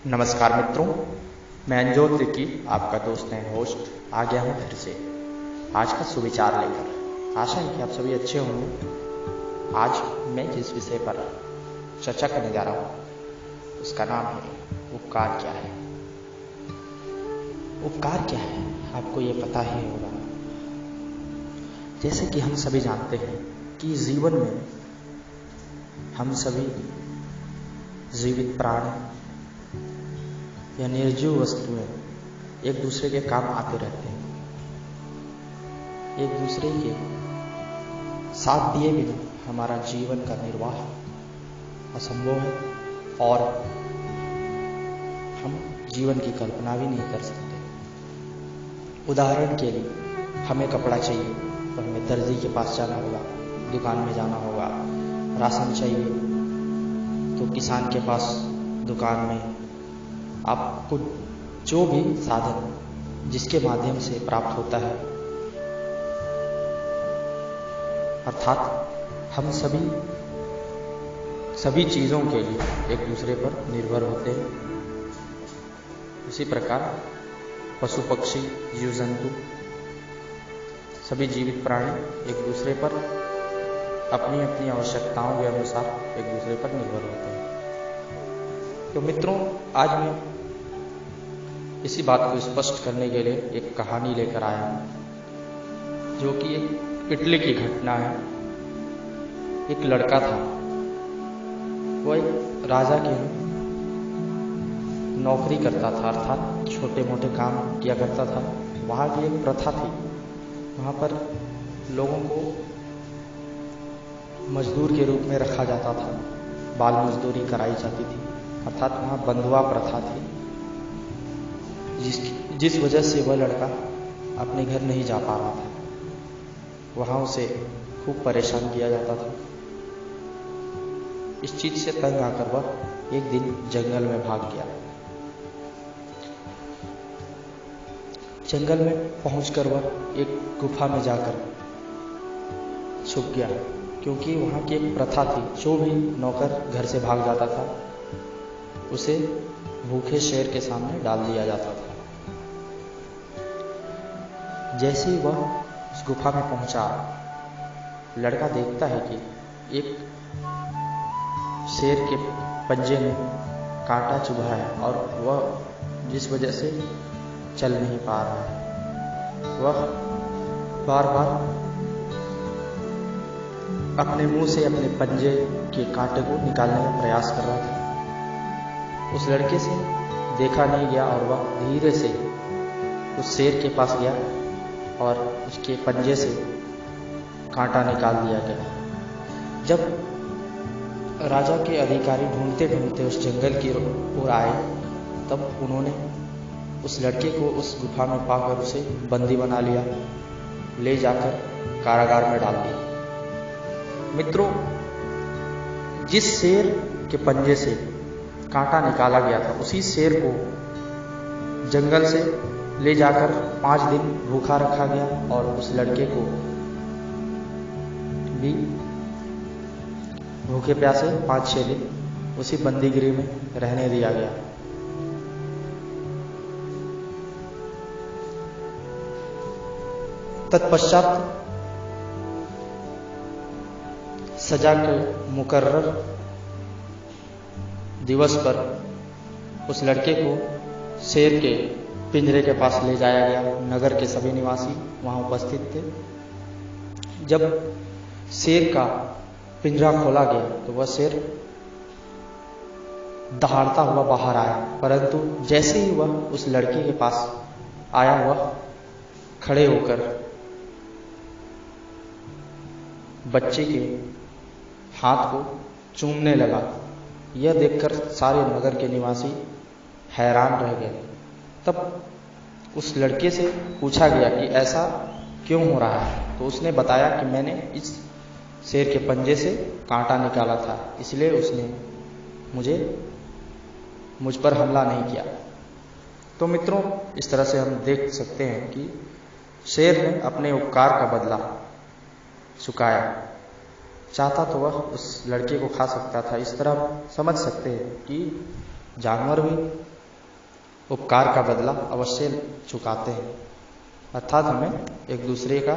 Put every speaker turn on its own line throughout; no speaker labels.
नमस्कार मित्रों, मैं अंजोत की आपका दोस्त एंड होस्ट आ गया हूँ फिर से आज का सुविचार लेकर। आशा है कि आप सभी अच्छे होंगे। आज मैं जिस विषय पर चर्चा करने जा रहा हूँ उसका नाम है उपकार क्या है। उपकार क्या है आपको ये पता ही होगा। जैसे कि हम सभी जानते हैं कि जीवन में हम सभी जीवित प्राणी या निर्जीव वस्तुएं एक दूसरे के काम आते रहते हैं। एक दूसरे के साथ दिए बिना हमारा जीवन का निर्वाह असंभव है और हम जीवन की कल्पना भी नहीं कर सकते। उदाहरण के लिए हमें कपड़ा चाहिए तो हमें दर्जी के पास जाना होगा, दुकान में जाना होगा। राशन चाहिए तो किसान के पास दुकान में। आपको जो भी साधन जिसके माध्यम से प्राप्त होता है, अर्थात हम सभी चीज़ों के लिए एक दूसरे पर निर्भर होते हैं। इसी प्रकार पशु पक्षी जीव जंतु सभी जीवित प्राणी एक दूसरे पर अपनी अपनी आवश्यकताओं के अनुसार एक दूसरे पर निर्भर होते हैं। तो मित्रों, आज मैं इसी बात को स्पष्ट करने के लिए एक कहानी लेकर आया हूं, जो कि एक इटली की घटना है। एक लड़का था, वो एक राजा के नौकरी करता था, अर्थात छोटे मोटे काम किया करता था। वहाँ की एक प्रथा थी, वहाँ पर लोगों को मजदूर के रूप में रखा जाता था, बाल मजदूरी कराई जाती थी, अर्थात वहाँ बंधुआ प्रथा थी, जिस वजह से वह लड़का अपने घर नहीं जा पा रहा था। वहाँ उसे खूब परेशान किया जाता था। इस चीज से तंग आकर वह एक दिन जंगल में भाग गया। जंगल में पहुंचकर वह एक गुफा में जाकर छुप गया, क्योंकि वहाँ की एक प्रथा थी, जो भी नौकर घर से भाग जाता था उसे भूखे शेर के सामने डाल दिया जाता था। जैसे ही वह उस गुफा में पहुंचा, लड़का देखता है कि एक शेर के पंजे में कांटा चुभा है और वह जिस वजह से चल नहीं पा रहा है, वह बार बार अपने मुंह से अपने पंजे के कांटे को निकालने का प्रयास कर रहा था। उस लड़के से देखा नहीं गया और वह धीरे से उस शेर के पास गया और उसके पंजे से कांटा निकाल दिया गया। जब राजा के अधिकारी ढूंढते ढूंढते उस जंगल की ओर आए, तब उन्होंने उस लड़के को उस गुफा में पाकर उसे बंदी बना लिया, ले जाकर कारागार में डाल दिया। मित्रों, जिस शेर के पंजे से कांटा निकाला गया था, उसी शेर को जंगल से ले जाकर 5 दिन भूखा रखा गया और उस लड़के को भी भूखे प्यासे 5-6 दिन उसी बंदीगिरी में रहने दिया गया। तत्पश्चात सजा के मुकर्रर दिवस पर उस लड़के को शेर के पिंजरे के पास ले जाया गया। नगर के सभी निवासी वहां उपस्थित थे। जब शेर का पिंजरा खोला गया तो वह शेर दहाड़ता हुआ बाहर आया, परंतु जैसे ही वह उस लड़के के पास आया, वह खड़े होकर बच्चे के हाथ को चूमने लगा। यह देखकर सारे नगर के निवासी हैरान रह गए। तब उस लड़के से पूछा गया कि ऐसा क्यों हो रहा है, तो उसने बताया कि मैंने इस शेर के पंजे से कांटा निकाला था, इसलिए उसने मुझ पर हमला नहीं किया। तो मित्रों, इस तरह से हम देख सकते हैं कि शेर ने अपने उपकार का बदला चुकाया। चाहता तो वह उस लड़के को खा सकता था। इस तरह समझ सकते हैं कि जानवर भी उपकार का बदला अवश्य चुकाते हैं, अर्थात हमें एक दूसरे का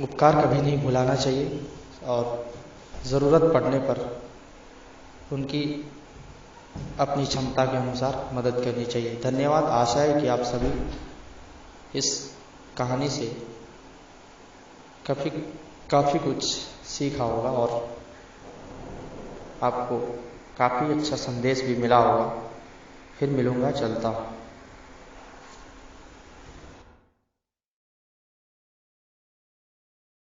उपकार कभी नहीं भुलाना चाहिए और ज़रूरत पड़ने पर उनकी अपनी क्षमता के अनुसार मदद करनी चाहिए। धन्यवाद। आशा है कि आप सभी इस कहानी से काफ़ी कुछ सीखा होगा और आपको काफ़ी अच्छा संदेश भी मिला होगा। फिर मिलूंगा, चलता हूँ।